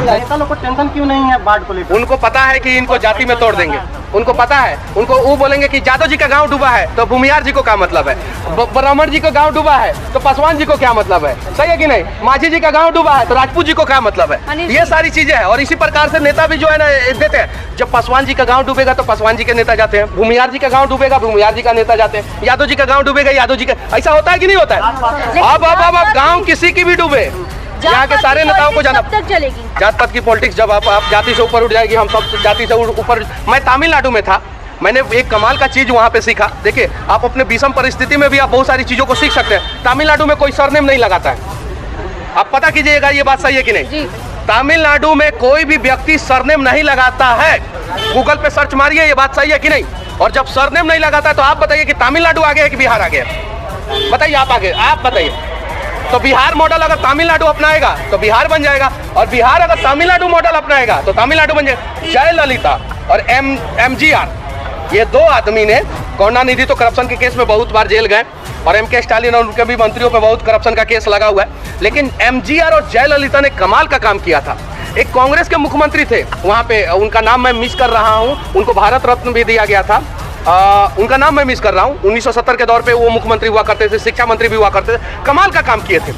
नेता लोग को टेंशन क्यों नहीं है बाढ़ को लेकर? उनको पता है कि इनको जाति में तोड़ देंगे, उनको पता है। उनको वो बोलेंगे कि जादव जी का गांव डूबा है तो भूमियार जी को क्या मतलब है, ब्राह्मण जी को गांव डूबा है तो पासवान जी को क्या मतलब है, सही है कि नहीं, माझी जी का गांव डूबा है तो राजपूत जी को क्या मतलब है। ये सारी चीजें हैं और इसी प्रकार से नेता भी जो है ना देते हैं। जब पासवान जी का गांव डूबेगा तो पासवान जी के नेता जाते हैं, भूमियार जी का गांव डूबेगा भूमियार जी का नेता जाते हैं, यादव जी का गांव डूबेगा यादव जी का। ऐसा होता है कि नहीं होता है? अब गाँव किसी की भी डूबे, यहाँ के सारे नेताओं को जाना तक चलेगी। जात पात की पॉलिटिक्स जब आप जाति से ऊपर उठ जाएगी, हम सब जाति से ऊपर। मैं तमिलनाडु में था, मैंने एक कमाल का चीज वहाँ पे सीखा। देखिए, आप अपने विषम परिस्थिति में भी आप बहुत सारी चीजों को सीख सकते हैं। तमिलनाडु में कोई सरनेम नहीं लगाता है, आप पता कीजिएगा ये बात सही है कि नहीं। तमिलनाडु में कोई भी व्यक्ति सरनेम नहीं लगाता है, गूगल पे सर्च मारिए, ये बात सही है कि नहीं। और जब सरनेम नहीं लगाता है तो आप बताइए कि तमिलनाडु आगे है कि बिहार आगे है? बताइए, आप आगे, आप बताइए। तो बिहार मॉडल अगर तमिलनाडु अपनाएगा तो बिहार बन जाएगा, और बिहार अगर तमिलनाडु मॉडल अपनाएगा तो तमिलनाडु बन जाएगा। जयललिता और MGR, ये दो आदमी ने, करुणानिधि तो करप्शन के केस में बहुत बार जेल गए, और MK स्टालिन और उनके भी मंत्रियों पे बहुत करप्शन का केस लगा हुआ है, लेकिन MGR और जयललिता ने कमाल का काम किया था। एक कांग्रेस के मुख्यमंत्री थे वहाँ पे, उनका नाम मैं मिस कर रहा हूँ, उनको भारत रत्न भी दिया गया था। उनका नाम मैं मिस कर रहा हूँ। 1970 के दौर पे वो मुख्यमंत्री हुआ करते थे, शिक्षा मंत्री भी हुआ करते थे, कमाल का काम किए थे।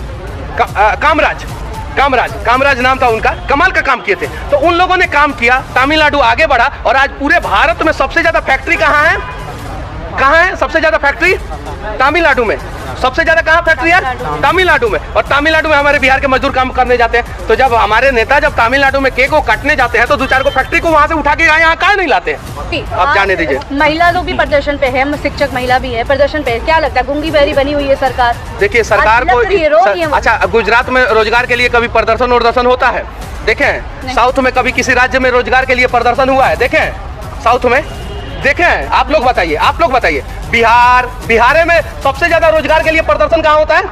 कामराज नाम था उनका, कमाल का काम किए थे। तो उन लोगों ने काम किया, तमिलनाडु आगे बढ़ा, और आज पूरे भारत में सबसे ज्यादा फैक्ट्री कहाँ है? सबसे ज्यादा फैक्ट्री तमिलनाडु में। सबसे ज्यादा कहाँ फैक्ट्री है? तमिलनाडु में। और तमिलनाडु में हमारे बिहार के मजदूर काम करने जाते हैं। तो जब हमारे नेता जब तमिलनाडु में केक को काटने जाते हैं तो दो चार को फैक्ट्री को वहाँ से उठा के यहाँ काहे नहीं लाते हैं? आप जाने दीजिए। महिला लोग भी प्रदर्शन पे है, शिक्षक महिला भी है प्रदर्शन पे, क्या लगता है गूंगी बहरी बनी हुई है सरकार? देखिए, सरकार को अच्छा, गुजरात में रोजगार के लिए कभी प्रदर्शन होता है? देखें, साउथ में कभी किसी राज्य में रोजगार के लिए प्रदर्शन हुआ है? देखें साउथ में, देखें। आप लोग बताइए बिहार में सबसे ज्यादा रोजगार के लिए प्रदर्शन कहाँ होता है?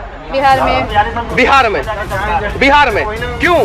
बिहार में। क्यों?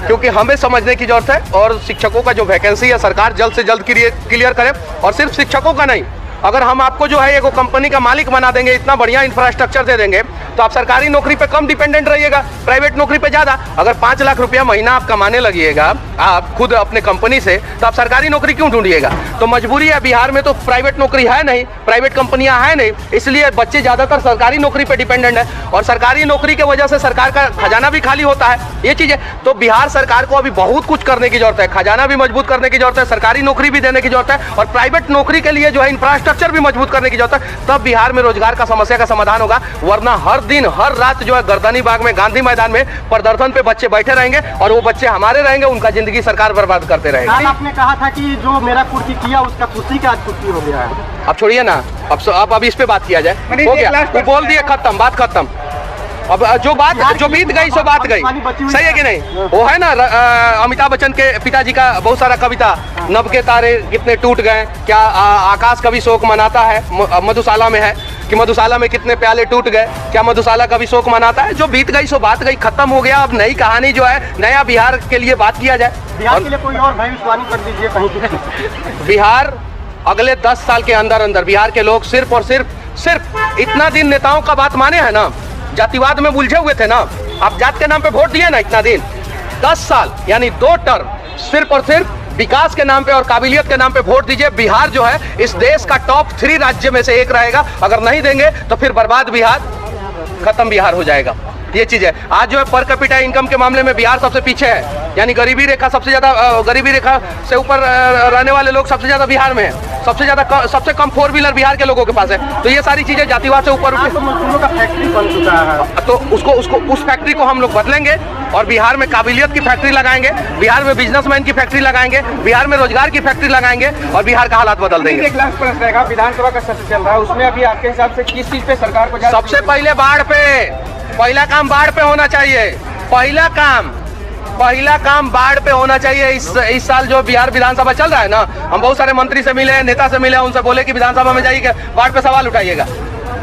क्योंकि हमें समझने की जरूरत है, और शिक्षकों का जो वैकेंसी है सरकार जल्द से जल्द क्लियर करे। और सिर्फ शिक्षकों का नहीं, अगर हम आपको जो है एक कंपनी का मालिक बना देंगे, इतना बढ़िया इंफ्रास्ट्रक्चर दे देंगे, तो आप सरकारी नौकरी पे कम डिपेंडेंट रहिएगा, प्राइवेट नौकरी पे ज्यादा। अगर 5 लाख रुपया महीना आप कमाने लगिएगा आप खुद अपने कंपनी से, तो आप सरकारी नौकरी क्यों ढूंढिएगा? तो मजबूरी है, बिहार में तो प्राइवेट नौकरी है नहीं, प्राइवेट कंपनियां है नहीं, इसलिए बच्चे ज्यादातर सरकारी नौकरी पे डिपेंडेंट है, और सरकारी नौकरी की वजह से सरकार का खजाना भी खाली होता है। ये चीज है। तो बिहार सरकार को अभी बहुत कुछ करने की जरूरत है, खजाना भी मजबूत करने की जरूरत है, सरकारी नौकरी भी देने की जरूरत है, और प्राइवेट नौकरी के लिए जो है इंफ्रास्ट्रक्चर भी मजबूत करने की जरूरत है। तब बिहार में रोजगार का समस्या का समाधान होगा। वरना हर दिन हर रात जो है गर्दनी बाग में, गांधी मैदान में प्रदर्शन पे बच्चे बैठे रहेंगे, और वो बच्चे हमारे रहेंगे, उनका जिंदगी सरकार बर्बाद करते रहेंगे। आपने कहा था कि जो मेरा कुर्सी किया उसका कुर्सी का आज कुर्सी हो गया है। अब छोड़िए ना, अब अभी इस पे बात किया जाए, हो गया, वो बोल दिए, खत्म, बात खत्म। अब जो बीत गई सो बात गई, सही है कि नहीं? वो है ना अमिताभ बच्चन के पिताजी का बहुत सारा कविता, नभ के तारे कितने टूट गए, क्या आकाश कभी शोक मनाता है, मधुशाला में है कि मधुशाला में कितने प्याले टूट गए, क्या मधुशाला कभी शोक मनाता है? जो बीत गई सो बात गई, खत्म हो गया। अब नई कहानी जो है, नया बिहार के लिए बात किया जाए। बिहार के लिए कोई और भविष्यवाणी कर दीजिए कहीं। बिहार अगले 10 साल के अंदर बिहार के लोग सिर्फ और सिर्फ इतना दिन नेताओं का बात माने हैं ना, जातिवाद में उलझे हुए थे ना, आप जात के नाम पे वोट दिए ना इतना दिन, 10 साल यानी 2 टर्म सिर्फ और सिर्फ विकास के नाम पे और काबिलियत के नाम पे वोट दीजिए। बिहार जो है इस देश का टॉप 3 राज्य में से एक रहेगा। अगर नहीं देंगे तो फिर बर्बाद बिहार, खत्म बिहार हो जाएगा। ये चीज है। आज जो है पर कैपिटा इनकम के मामले में बिहार सबसे पीछे है, यानी गरीबी रेखा सबसे ज्यादा, गरीबी रेखा से ऊपर रहने वाले लोग सबसे ज्यादा बिहार में है। सबसे कम 4 व्हीलर बिहार के लोगों के पास है। तो ये सारी चीजें जातिवाद से ऊपर उठे। तो मजदूरों का फैक्ट्री बन चुका है, तो उस फैक्ट्री को हम लोग बदलेंगे, और बिहार में काबिलियत की फैक्ट्री लगाएंगे, बिहार में बिजनेसमैन की फैक्ट्री लगाएंगे, बिहार में रोजगार की फैक्ट्री लगाएंगे, और बिहार का हालात बदल देंगे। एक लास्ट प्रश्न रहेगा, विधानसभा का सत्र चल रहा है, उसमें अभी आपके हिसाब से किस चीज पे सरकार को सबसे पहले बाढ़ पे, पहला काम बाढ़ पे होना चाहिए। पहला काम बाढ़ पे होना चाहिए। इस साल जो बिहार विधानसभा चल रहा है ना, हम बहुत सारे मंत्री से मिले, नेता से मिले, उनसे बोले कि विधानसभा में जाइए बाढ़ पे सवाल उठाइएगा।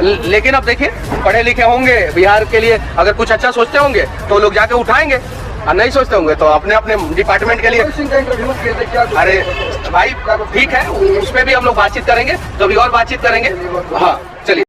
लेकिन अब देखिए, पढ़े लिखे होंगे, बिहार के लिए अगर कुछ अच्छा सोचते होंगे तो लोग जाके उठाएंगे, और नहीं सोचते होंगे तो अपने अपने डिपार्टमेंट के लिए। अरे भाई ठीक है, उस पर भी हम लोग बातचीत करेंगे, कभी और बातचीत करेंगे। हाँ चलिए।